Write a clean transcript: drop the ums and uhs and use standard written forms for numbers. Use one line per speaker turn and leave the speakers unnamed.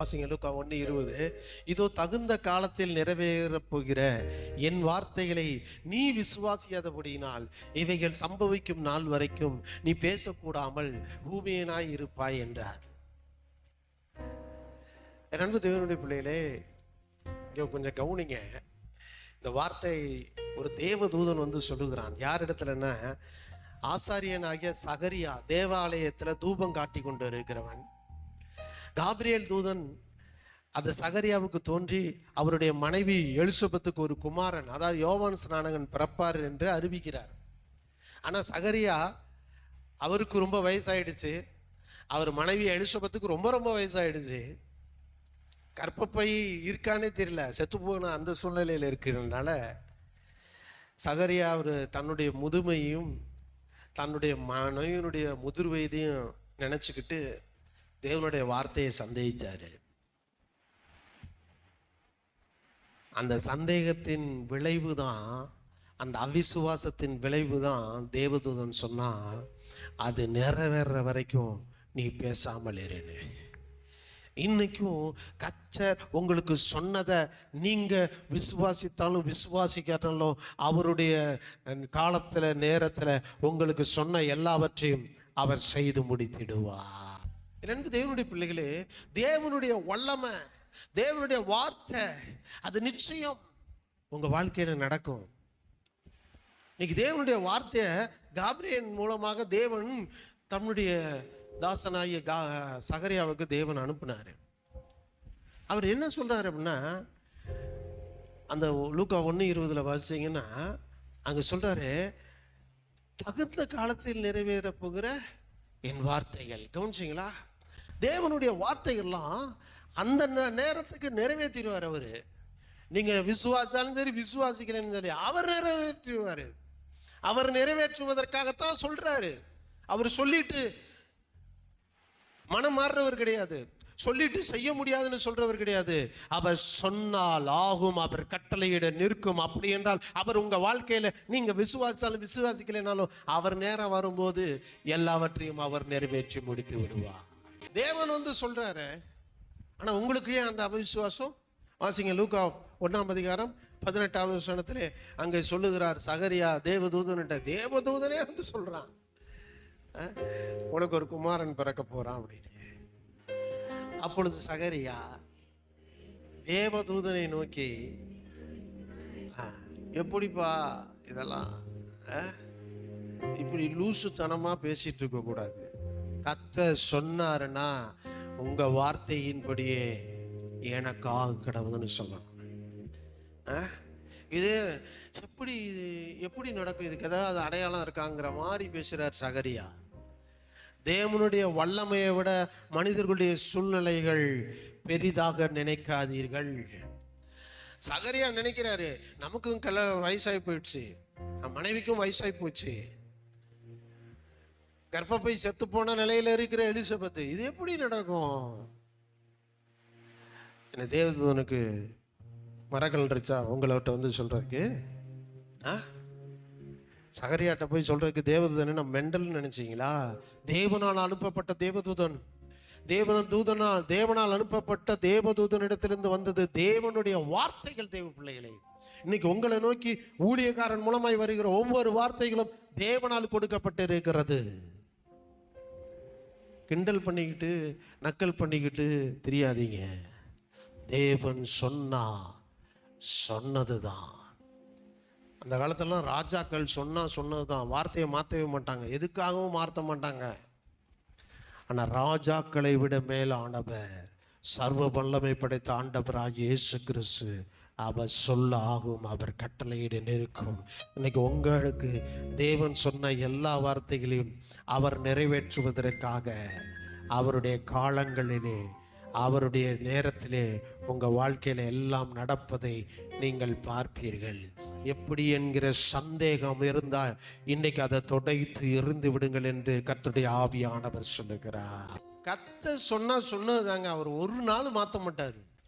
வாசிங்க லூக்கா 1:20. இதோ தகுந்த காலத்தில் நிறைவேறப் போகிற என் வார்த்தைகளை நீ விசுவாசியாதபடியினால் இவைகள் சம்பவிக்கும் நாள் வரைக்கும் நீ பேசக்கூடாமல் ஊமையனாய் இருப்பாய் என்றார். அன்பு தேவனுடைய பிள்ளைகளே, கொஞ்சம் கவனிங்க. இந்த வார்த்தை ஒரு தேவதூதன் வந்து சொல்லுகிறான். யார் இடத்துலன்னா, ஆசாரியனாகிய சகரியா தேவாலயத்துல தூபம் காட்டி கொண்டு இருக்கிறவன். காபிரியேல் தூதன் அந்த சகரியாவுக்கு தோன்றி அவருடைய மனைவி எலிசபெத்துக்கு ஒரு குமாரன், அதாவது யோவான் ஸ்நானகன் பிறப்பார் என்று அறிவிக்கிறார். ஆனால் சகரியா அவருக்கு ரொம்ப வயசாயிடுச்சு, அவர் மனைவி எலிசபெத்துக்கு ரொம்ப ரொம்ப வயசாயிடுச்சு. கற்பப்பை இருக்கானே தெரியல, செத்து போன அந்த சூழ்நிலையில் இருக்கிறதுனால சகரியா அவர் தன்னுடைய முதுமையும் தன்னுடைய மனைவியினுடைய முதிர் வயதையும் நினச்சிக்கிட்டு தேவனுடைய வார்த்தையை சந்தேகிச்சாரு. அந்த சந்தேகத்தின் விளைவு தான், அந்த அவிசுவாசத்தின் விளைவு தான் தேவதூதன் சொன்னா, அது நிறைவேற வரைக்கும் நீ பேசாமல் இருன்னு. இன்னைக்கும் கர்த்தர் உங்களுக்கு சொன்னதை நீங்க விசுவாசித்தாலும் விசுவாசிக்காட்டாலும் அவருடைய காலத்துல நேரத்துல உங்களுக்கு சொன்ன எல்லாவற்றையும் அவர் செய்து முடித்திடுவார். இரண்டு தேவனுடைய பிள்ளைகளே, தேவனுடைய வல்லமை, தேவனுடைய வார்த்தை அது நிச்சயம் உங்க வாழ்க்கையில நடக்கும். இன்னைக்கு தேவனுடைய வார்த்தையை காபிரியேல் மூலமாக தேவன் தன்னுடைய தாசனாகிய சகரியாவுக்கு தேவன் அனுப்பினாரு. அவர் என்ன சொல்றாரு அப்படின்னா, அந்த லூக்கா 1:20 வாசிங்கன்னா அங்க சொல்றாரு, தகுந்த காலத்தில் நிறைவேற போகிற என் வார்த்தைகள். கவனிச்சிங்களா? தேவனுடைய வார்த்தைகள்லாம் அந்த நேரத்துக்கு நிறைவேற்றிடுவார் அவரு. நீங்க விசுவாசாலும் சரி விசுவாசிக்கிறேன்னு சரி அவர் நிறைவேற்றுவாரு. அவர் நிறைவேற்றுவதற்காகத்தான் சொல்றாரு. அவர் சொல்லிட்டு மனம் மாறுறவர் கிடையாது, சொல்லிட்டு செய்ய முடியாதுன்னு சொல்றவர் கிடையாது. அவர் சொன்னால் ஆகும், அவர் கட்டளையிட நிற்கும். அப்படி என்றால் அவர் உங்க வாழ்க்கையில நீங்க விசுவாசாலும் விசுவாசிக்கலைனாலும் அவர் நேரம் வரும்போது எல்லாவற்றையும் அவர் நிறைவேற்றி முடித்து விடுவார். தேவன் வந்து சொல்றாரு. ஆனா உங்களுக்கு ஏன் அந்த அவிசுவாசம்? வாசிங்க லூக்கா 1:18 அங்கே சொல்லுகிறார், சகரியா தேவதூதனே வந்து சொல்றான், உனக்கு ஒரு குமாரன் பிறக்க போறான் அப்படின்னு. அப்பொழுது சகரியா தேவதூதனை நோக்கி, எப்படிப்பா இதெல்லாம் இப்படி லூசுத்தனமா பேசிட்டு இருக்க கூடாது. கர்த்தர் சொன்னாருன்னா உங்க வார்த்தையின்படியே எனக்காக கடவுதுன்னு சொல்லணும். இது எப்படி நடக்கும்? இதுக்கு ஏதாவது அடையாளம் இருக்காங்கிற மாதிரி பேசுறார் சகரியா. தேவனுடைய வல்லமையை விட மனிதர்களுடைய சூழ்நிலைகள் பெரிதாக நினைக்காதீர்கள். சகரியா நினைக்கிறாரு, நமக்கும் வயசாகி போயிடுச்சு, மனைவிக்கும் வயசாகி போச்சு, கர்ப்பப்பை செத்து போன நிலையில இருக்கிற எலிசபெத்து, இது எப்படி நடக்கும்? என்ன தேவதூதனுக்கு மரங்கள் இருந்துச்சா உங்கள்கிட்ட வந்து சொல்றதுக்கு? சகரியாட்ட போய் சொல்றதுக்கு தேவதூதனை நம்ம மெண்டல் நினைச்சீங்களா? தேவனால் அனுப்பப்பட்ட தேவதூதன், தேவனால் அனுப்பப்பட்ட தேவதூதனிடத்திலிருந்து வந்தது தேவனுடைய வார்த்தைகள். தேவ பிள்ளைகளே, இன்னைக்கு உங்களை நோக்கி ஊழியக்காரன் மூலமாய் வருகிற ஒவ்வொரு வார்த்தைகளும் தேவனால் கொடுக்கப்பட்டு இருக்கிறது. கிண்டல் பண்ணிக்கிட்டு நக்கல் பண்ணிக்கிட்டு தெரியாதீங்க. தேவன் சொன்னதுதான். அந்த காலத்திலலாம் ராஜாக்கள் சொன்னதுதான், வார்த்தையை மாற்றவே மாட்டாங்க, எதுக்காகவும் மாற்ற மாட்டாங்க. ஆனால் ராஜாக்களை விட மேலானவர், சர்வ வல்லமை படைத்த ஆண்டவராகிய இயேசு கிறிஸ்து, அவர் சொல்ல ஆகும், அவர் கட்டளையிட நிற்கும். இன்னைக்கு உங்களுக்கு தேவன் சொன்ன எல்லா வார்த்தைகளையும் அவர் நிறைவேற்றுவதற்காக அவருடைய காலங்களிலே அவருடைய நேரத்திலே உங்கள் வாழ்க்கையில் எல்லாம் நடப்பதை நீங்கள் பார்ப்பீர்கள். எப்படி என்கிற சந்தேகம் இருந்தால் இன்னைக்கு அதை தொடைத்து எறிந்து விடுங்கள் என்று கர்த்தருடைய ஆவியானவர் சொல்லுகிறார். கர்த்தர் சொன்னதுதாங்க, அவர் ஒரு நாள் மாற்ற மாட்டார்.